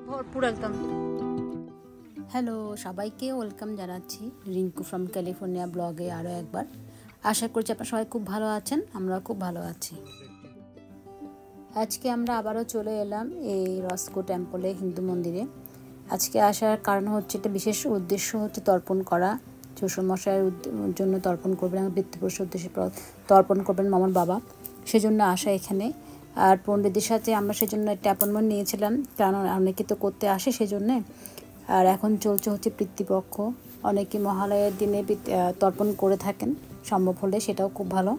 ভরপুর একদম। হ্যালো সবাইকে ওয়েলকাম জানাচ্ছি রিঙ্কু ফ্রম ক্যালিফোর্নিয়া ব্লগে আরও একবার। আশা করছি আপনারা সবাই খুব ভালো আছেন, আমরা খুব ভালো আছি। আজকে আমরা আবারও চলে এলাম এই রস্কো টেম্পলে, হিন্দু মন্দিরে। আজকে আসার কারণ হচ্ছে, একটা বিশেষ উদ্দেশ্য হচ্ছে তর্পণ করা। শ্বশুরমশাইয়ের জন্য তর্পণ করবেন, পিতৃপুরুষের উদ্দেশ্যে তর্পণ করবেন মামার বাবা, সেজন্য আসা এখানে। আর পণ্ডিতদের সাথে আমরা সেজন্য একটা অ্যাপয়েন্টমেন্ট নিয়েছিলাম, কারণ অনেকে তো করতে আসে সেজন্যে। আর এখন চলছে হচ্ছে পিতৃপক্ষ, অনেকে মহালয়ের দিনে তর্পণ করে থাকেন, সম্ভব হলে সেটাও খুব ভালো।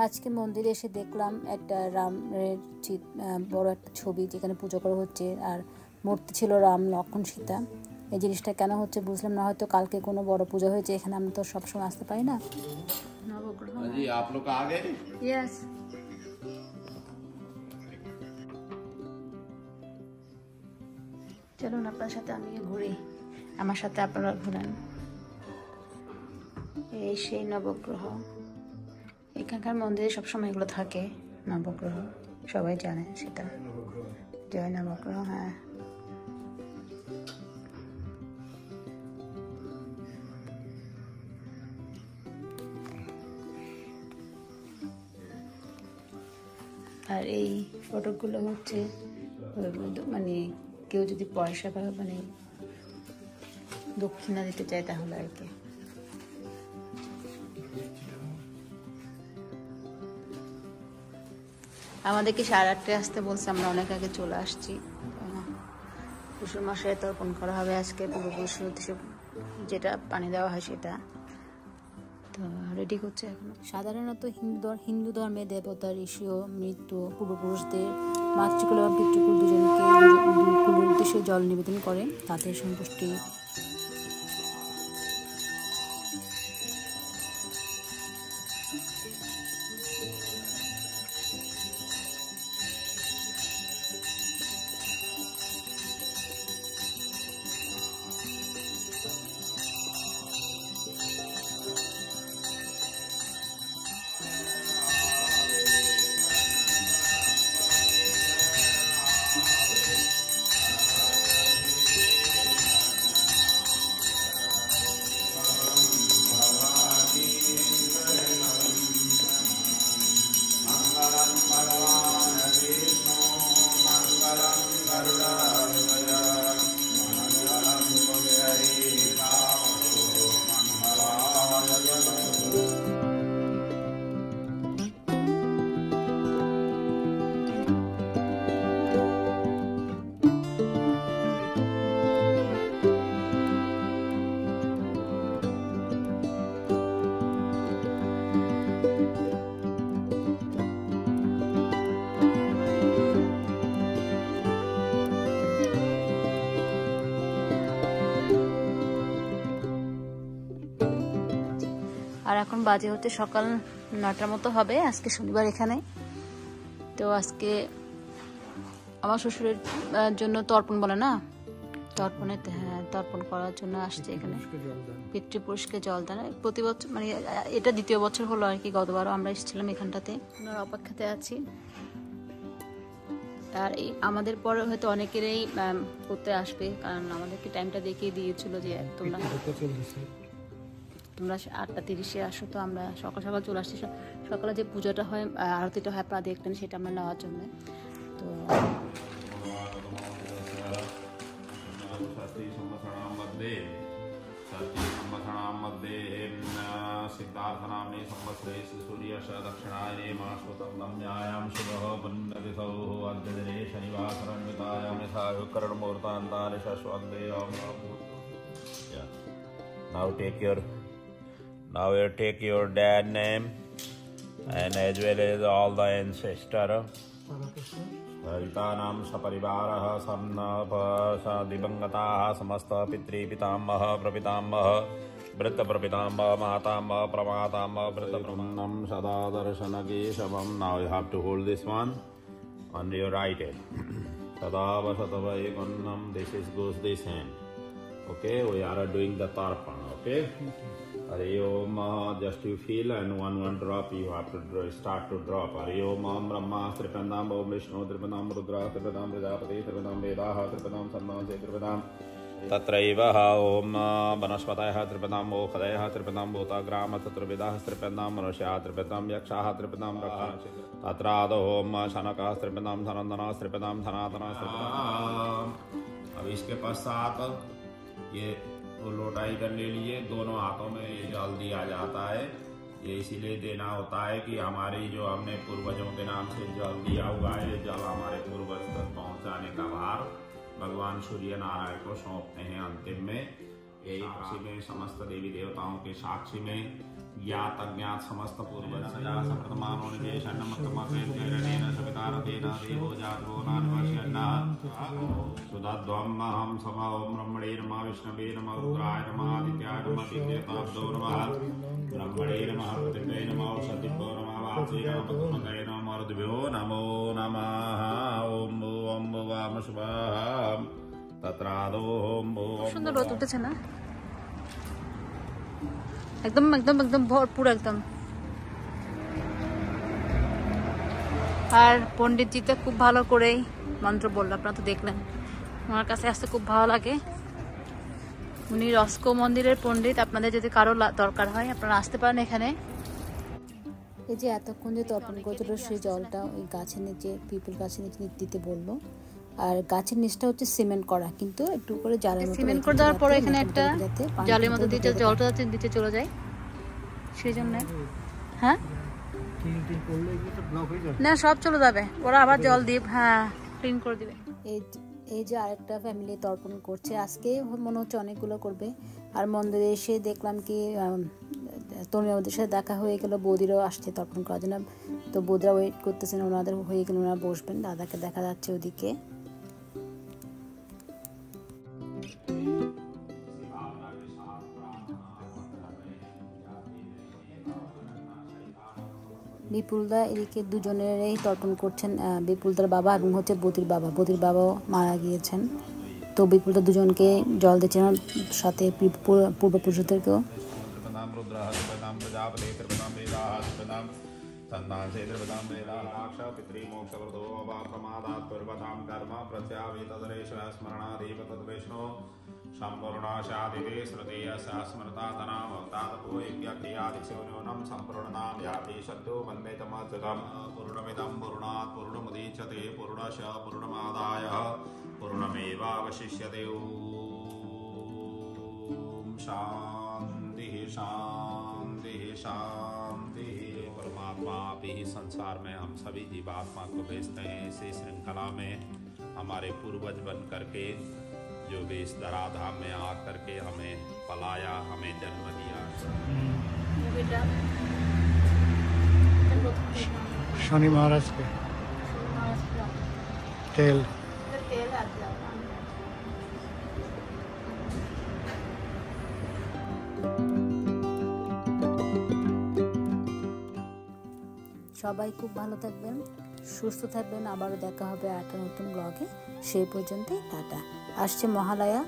আজকে মন্দিরে এসে দেখলাম একটা রামের বড় একটা ছবি যেখানে পুজো করা হচ্ছে, আর মূর্তি ছিল রাম, লক্ষ্মণ, সীতা। এই জিনিসটা কেন হচ্ছে বুঝলাম না, হয়তো কালকে কোনো বড় পূজা হয়েছে, এখানে আমরা তো সবসময় আসতে পারি না। নবগ্রহ ইয়েস, চলুন আপনার সাথে আমিও ঘুরি, আমার সাথে আপনারা ঘুরেন। এই সেই নবগ্রহ, এখানকার মন্দিরে সবসময় এগুলো থাকে। নবগ্রহ সবাই জানে সেটা, জয় নবগ্রহ। হ্যাঁ, আর এই ফটোগুলো হচ্ছে মানে কেউ যদি পয়সা বা মানে দক্ষিণা দিতে চায় তাহলে আর কি। আমাদেরকে 8:30টায় আসতে বলছে, আমরা অনেক আগে চলে আসছি। শ্বশুরমশাই তর্পণ করা হবে আজকে, পূর্বপুরুষের উদ্দেশ্যে যেটা পানি দেওয়া হয় সেটা তো রেডি করছে এখন। সাধারণত হিন্দু ধর্মে দেবতা, ঋষি ও মৃত্যু পূর্বপুরুষদের মাতৃকুল এবং পিতৃকুল দুজনকে কুলের উদ্দেশ্যে জল নিবেদন করে তাদের সন্তুষ্টি। আর এখন বাজে হচ্ছে সকাল 9টার মতো হবে। আজকে শনিবার এখানে, তো আজকে আমার শ্বশুরের জন্য তর্পণ বলে না, তর্পণে, হ্যাঁ তর্পণ করার জন্য আসছে এখানে। পিতৃপুরুষকে জল দেন প্রতি বছর, মানে এটা 2য় বছর হলো আর কি। গতবারও আমরা এসেছিলাম এখানটাতে, ওনার অপেক্ষাতে আছি। আর আমাদের পরে হয়তো অনেকেরই করতে আসবে, কারণ আমাদেরকে টাইমটা দেখিয়ে দিয়েছিল যে তোমরা 8:30-এ আসো। তো আমরা সকাল সকাল চলে আসছি। সকালে যে পূজাটা হয়, আরতিটা হয়, আপনারা দেখলেন, সেটা আমরা নেওয়ার জন্য। তো Now you take your dad name and as well as all the ancestor. Haritanam saparivarah samna divangataah samasta pitri pitamah prapitamah vritta prapitamah matamah pramatamah vritta pramanam sada darshanagi shabam. Now you have to hold this one on your right hand. Sadava satava ekannam. This is goes this hand. Okay, we are doing the tarpana. Okay. Hari Om, just you feel and one drop you have to start to drop. Hari Om Brahma Tripandam Om Vishnu Tripandam Rudra Tripandam Prajapati Tripandam Vedaha Tripandam Sarnase Tripandam Tatraiva Om Vanaspataya Tripandam Mokhadaya Tripandam Bhotagrama Tatravidah Tripandam Manusya Tripandam Yaksha Tripandam Rakha Tatrado Om Shanaka Tripandam Dhanandana Tripandam Dhanatana Tripandam. अब इसके पश्चात ये लोटाई कर ले लिए, दोनों हाथों में ये जल दिया जाता है। ये इसीलिए देना होता है कि हमारी जो हमने पूर्वजों के नाम से जल दिया हुआ है, ये जल हमारे पूर्वज तक पहुंचाने का भार भगवान सूर्य नारायण को सौंपते हैं अंतिम में। यही साक्षी में समस्त देवी देवताओं के साक्षी में ज्ञात अज्ञात समस्त पूर्वज सुधाध्वम हम समा ओम ब्रह्मणे नमः विष्णवे नमः रुद्राय नमः आदित्याय नमः दिव्यताब्दो नमः ब्रह्मणे नमः पृथिवे नमः सतिभ्यो नमः वाचे नमः पद्मकये नमः मरुद्भ्यो नमो नमः। ओम ओम वाम शुभम तत्रादो ओम সুন্দর রোদ উঠেছে না, একদম একদম একদম ভরপুর একদম। আর পণ্ডিতজি তো খুব ভালো করেই মন্ত্র বলল, আপনারা তো দেখলেন। আমার কাছে আসতে খুব ভালো লাগে। উনি রস্কো মন্দিরের পণ্ডিত। আপনাদের যদি কারো দরকার হয় আপনারা আসতে পারেন এখানে। এই যে এতক্ষণ যে তর্পণ করেছিল সেই জলটা ওই গাছের নিচে, পিপল গাছের নিচে দিতে বললো। আর গাছের নিচটা হচ্ছে সিমেন্ট করা, কিন্তু একটু করে জালের মতো সিমেন্ট করে দেওয়ার পরে এখানে একটা জালের মতো দিয়ে জলটা যাতে নিচে চলে যায় সেই জন্য। হ্যাঁ না, সব চলে যাবে, ওরা আবার জল দিয়ে হ্যাঁ ক্লিন করে দিবে। এই যে আরেকটা ফ্যামিলি তর্পণ করছে আজকে, মনে হচ্ছে অনেকগুলো করবে। আর মন্দিরে এসে দেখলাম কি তরুণীদের সাথে দেখা হয়ে গেল, বৌদিরাও আসছে তর্পণ করার জন্য। তো বৌদিরা ওয়েট করতেছেন, ওনাদের হয়ে গেলে ওনারা বসবেন। দাদাকে দেখা যাচ্ছে ওদিকে। বিপুলদা এদিকে দুজনেরই তর্পণ করছেন, বিপুলদার বাবা এবং হচ্ছে বৌদির বাবা। বৌদির বাবাও মারা গিয়েছেন, তো বিপুলদা দুজনকে জল দিচ্ছেন, সাথে পূর্বপুরুষদেরকেও। संपूर्णाशादिते श्रुतेयस्य स्मृता तनामवतादपो यज्ञक्रियादिशिवन्यूनं सम्पूर्णां याति शब्दो वन्दे तमच्युतं पूर्णमिदं पूर्णात् पूर्णमुदीच्यते पूर्णस्य पूर्णमादाय पूर्णमेवावशिष्यते। ॐ शान्तिः शान्तिः शान्तिः। परमात्मा आप ही संसार में हम सभी जीवात्मा को भेजते हैं इसी श्रृंखला में। हमारे पूर्वज बन करके जो भी इस धराधाम में आ करके हमें पलाया, हमें जन्म दिया। शनि महाराज के तेल সবাই খুব ভালো থাকবেন, সুস্থ থাকবেন। আবারও দেখা হবে একটা নতুন ব্লগে। সেই পর্যন্তই টাটা। আসছে মহালয়া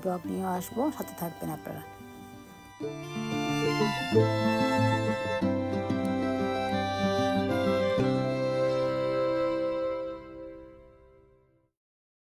ব্লগ নিয়েও আসবো, সাথে থাকবেন আপনারা।